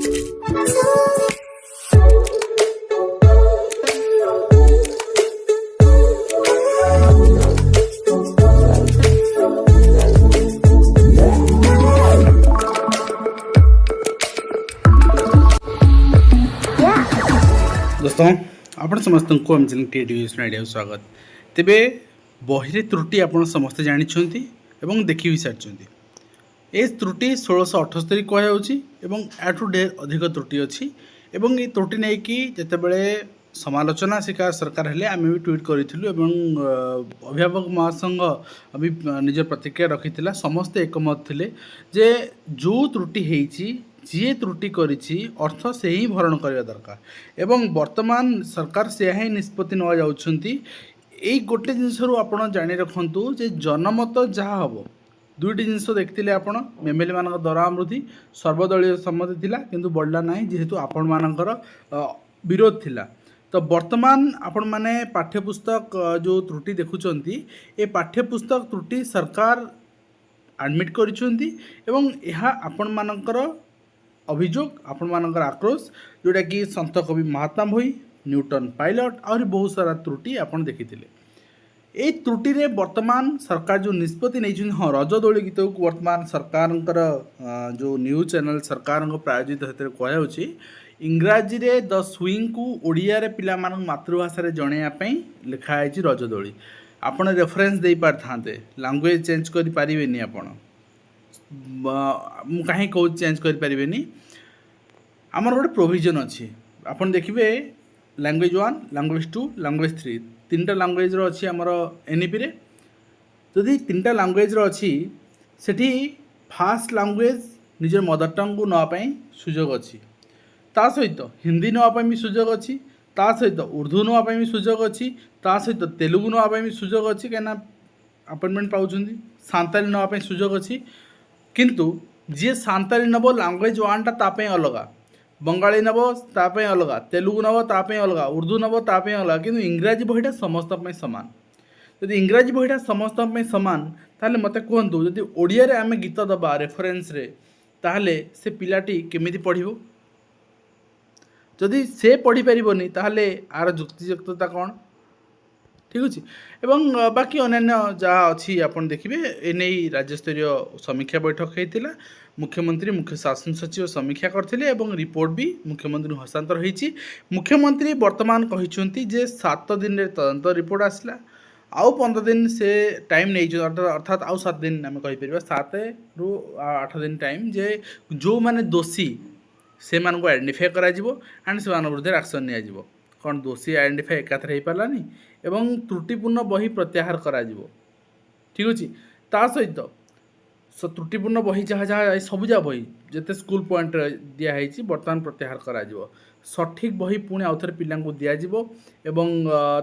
दोस्तों आपण समस्त को आम चैनल क्रिएटिव आइडिया स्वागत। तेबे बही त्रुटि आपण समस्ते जानिछंती एवं देखि भी सारछंती। ए त्रुटि 1678 कहुच्छी एवं याठू ढेर अधिक त्रुटि अच्छी एवं ये त्रुटि नहीं कि जितेबले समालोचना शिकार सरकार हेले आम भी ट्वीट करूँ एवं अभिभावक महासंघ भी निज प्रतिक्रिया रखी समस्ते एकमत थे जे जो त्रुटि होती जी त्रुटि करिछि अर्थ से ही भरण करने दरकार एवं वर्तमान सरकार से ही निष्पत्ति न जाउछंती। एई गोटे जिनस आपण जानी रखंतु जे जनमत जहाँ हम दुईटी जिनस देखते आपण एमएलए मान दरमा वृद्धि सर्वदलीय सम्मति थिला किंतु बढ़ला नहीं जेहेतु आपण मानकर विरोध थिला। तो वर्तमान आपण माने पाठ्यपुस्तक जो त्रुटि देखुचंती ए पाठ्यपुस्तक त्रुटि सरकार एडमिट करिसंती एवं यह आपण मानकर अभियोग आपण मानकर आक्रोश जोटा कि संत कवि महात्मा भोई न्यूटन पायलट और बहुत सारा त्रुटि आपण देखिथिले। ए त्रुटि रे वर्तमान सरकार जो निष्पत्ति नहीं हाँ रजदोली गीत को वर्तमान सरकार जो न्यूज चैनल सरकार प्रायोजित हेतु कहुच्छी इंग्राजी रे द स्विंग को ओडिया रे पिला मान मातृभाषा रे जणैया लिखाई रजदोली। आपण रेफरेंस दे पारथांते लैंग्वेज चेंज करि परिबेनी आपण कहीं कौ चेंज करें आमर गोटे प्रोविजन अच्छी आपन देखिए लैंग्वेज 1 लैंग्वेज 2 लैंग्वेज 3 तीन टा लैंग्वेज रो अच्छी आमर एनईपी रे जदि तीन टा लैंग्वेज रो अच्छी सेठी फास्ट लैंग्वेज निजर मदर टंग को नापाई सुजोग अच्छी ता सहित हिंदी नापाई भी सुजोग अच्छी ता सहित उर्दू नापाई भी सुजोग अच्छी ता सहित तेलुगु नापाई भी सुजोग अच्छी कहीं अपॉइंटमेंट पाउछंती सांताली नापाई सुजोग अच्छी किंतु जी सांताली नब लैंग्वेज 1 टा तापे अलग बंगाली नब तापे अलग तेलुगु नब तापे अलग उर्दू नब तापे अलग किंतु इंग्राजी बहीटा समस्त सामान जदि इंग्राजी बहीटा समस्त सामान ताहले मते कहतु जदि ओडिया रे आमे गीत दबा रेफरेंस रे ताहले से पिलाटी केमिति पढ़िबो जदि से पढ़ी परिबोनी ताहले आर जुक्तियुक्तता कौन ठीक अच्छे एवं बाकी अन्य जहाँ अच्छी आपन देखिए एने राज्यस्तरीय समीक्षा बैठक होता मुख्यमंत्री मुख्य शासन सचिव समीक्षा करते रिपोर्ट भी मुख्यमंत्री हस्तांतर होती। मुख्यमंत्री वर्तमान कहते जे 7 दिन तदंत रिपोर्ट आसला आउ 15 दिन से टाइम नहीं अर्थात आउ 7 दिन आम कहीपर 7 ରୁ 8 दिन टाइम जे जो माने दोषी से मानको आइडेंटिफाई करा जिवो एंड से विरुद्ध एक्शन निया कौन दोषी आइडेंटिफाई एकाथर हो पारानी एवं त्रुटिपूर्ण बही प्रत्याहार करा जिवो ठीक अच्छे ता सहित त्रुटिपूर्ण बही जहाँ जहाँ सबुजा बही जिते स्कूल पॉइंट दिखाई बर्तमान प्रत्याहार करा जिवो सठिक बही पुणी आउ थे पिला दिज्व एवं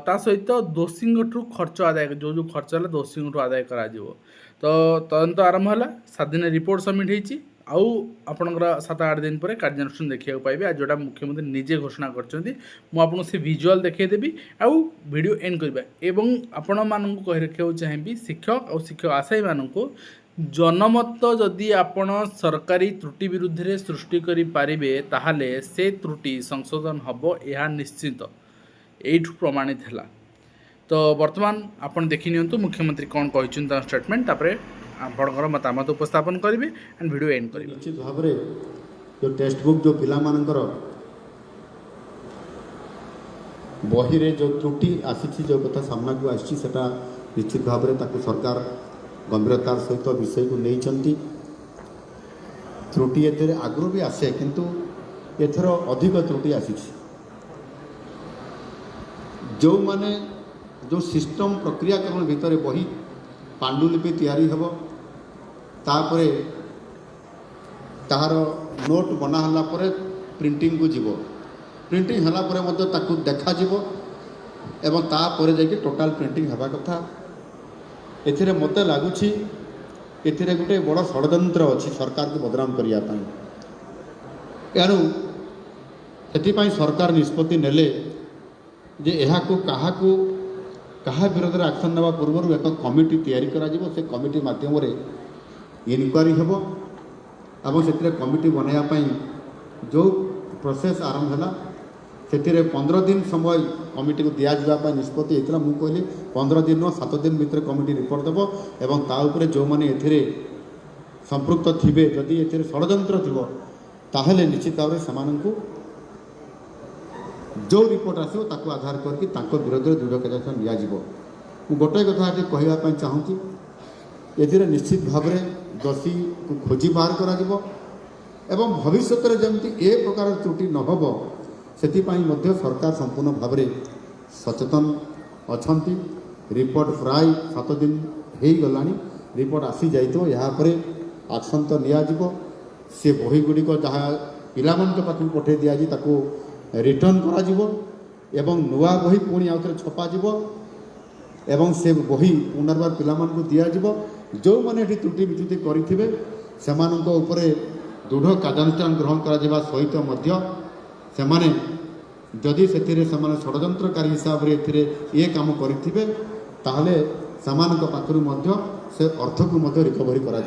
ता सहित दोषी खर्च आदाय जो जो खर्च है दोषी आदाय करा जिवो। तो तदंत आरंभ है 7 दिन रिपोर्ट सबमिट होती आउ आपणकर 7-8 दिन पर कार्यानुष्ठान देखा पाइबे आज जोटा मुख्यमंत्री निजे घोषणा कर से विजुआल देखदेवी आउ वीडियो एंड करवा एवं आपण मानू कही रखा चाहिए शिक्षक और शिक्षक आशायी मानू जनमत जदि आपण सरकारी त्रुटि विरुद्ध रे सृष्टि करि पारिबे ताहाले से त्रुटि संशोधन हबो यह निश्चित एठू प्रमाणित है। तो वर्तमान आपण देखि नियंतु मुख्यमंत्री कौन कहिछन ता स्टेटमेंट तापरे आपणकर मतामत उपस्थापन करेंगे एंड वीडियो एंड करेंगे। निश्चित भाव में जो टेक्स्ट बुक जो पिला मानकर बही रे जो त्रुटि आसी जो कथा सामना को आसी सेटा निश्चित भाव में ताकू सरकार गंभीरतार सहित विषय को नहीं चंती त्रुटि एते आगु भी आसे किंतु एथर अधिक त्रुटि आसी जो माने जो सिस्टम प्रक्रियाकरण भितर बही पांडुलिपि तैयारी हेब तापरे ताहार नोट बनाला परे प्रिंटिंग को जीवो प्रिंटिंग हला परे मध्य ताकू देखा जीवो एवं तापरे जाके टोटाल प्रिंटिंग हेबा कथा एथिरे मते लागुछि एथिरे गोटे बड़ षड्यंत्र अच्छी सरकार को बदनाम करिया पाई एणु एथिपाई सरकार निष्पत्ति नेले जे एहाकू काहाकू कहा विरोध में एक्शन नेवा पूर्व एक कमिटी तैयारी करा जिवो से कमिटी माध्यम रे इनक्वारी हेबो एवं से कमिटी बनाया जो प्रोसेस आरंभ है से 15 दिन समय कमिटी को दिजापी निष्पत्ति होता मुझे कहली 15 दिन 7 दिन भितर कमिटी रिपोर्ट देव एवं ताऊपर जो मैंने ए संपृक्त थे जदि ए षड्यंत्र थो ताहले निश्चित भाव में जो रिपोर्ट आसो ताको आधार करके विरोध में दृढ़ कार्यानुष्ठान दिज्व गोटे कथा ये कहवाई चाहूँगी ए निश्चित भाव में दोषी को खोजी बाहर करा एवं भविष्य में जमी ए प्रकार त्रुटि न हो से सरकार संपूर्ण भाव में सचेतन अच्छा रिपोर्ट प्राय 7 दिन हो गला रिपोर्ट आसी जाइए यापर एक्शन तो निजी सी बही गुड़िक जहाँ पिला पाखु पठे दि ताको रिटर्न करा नुआ बही पुणी आउ थे छपाଯିव एवं से बही पुनर्बार पिला दिज्व जो मैंने त्रुटि विच्युति करेंगे से दृढ़ कार्यानुष्ठान ग्रहण करा सहित से जदि से षड्यंत्रकारी हिसाब से ये काम करेंगे ताहले से पाखु से अर्थ को रिकवरी करा।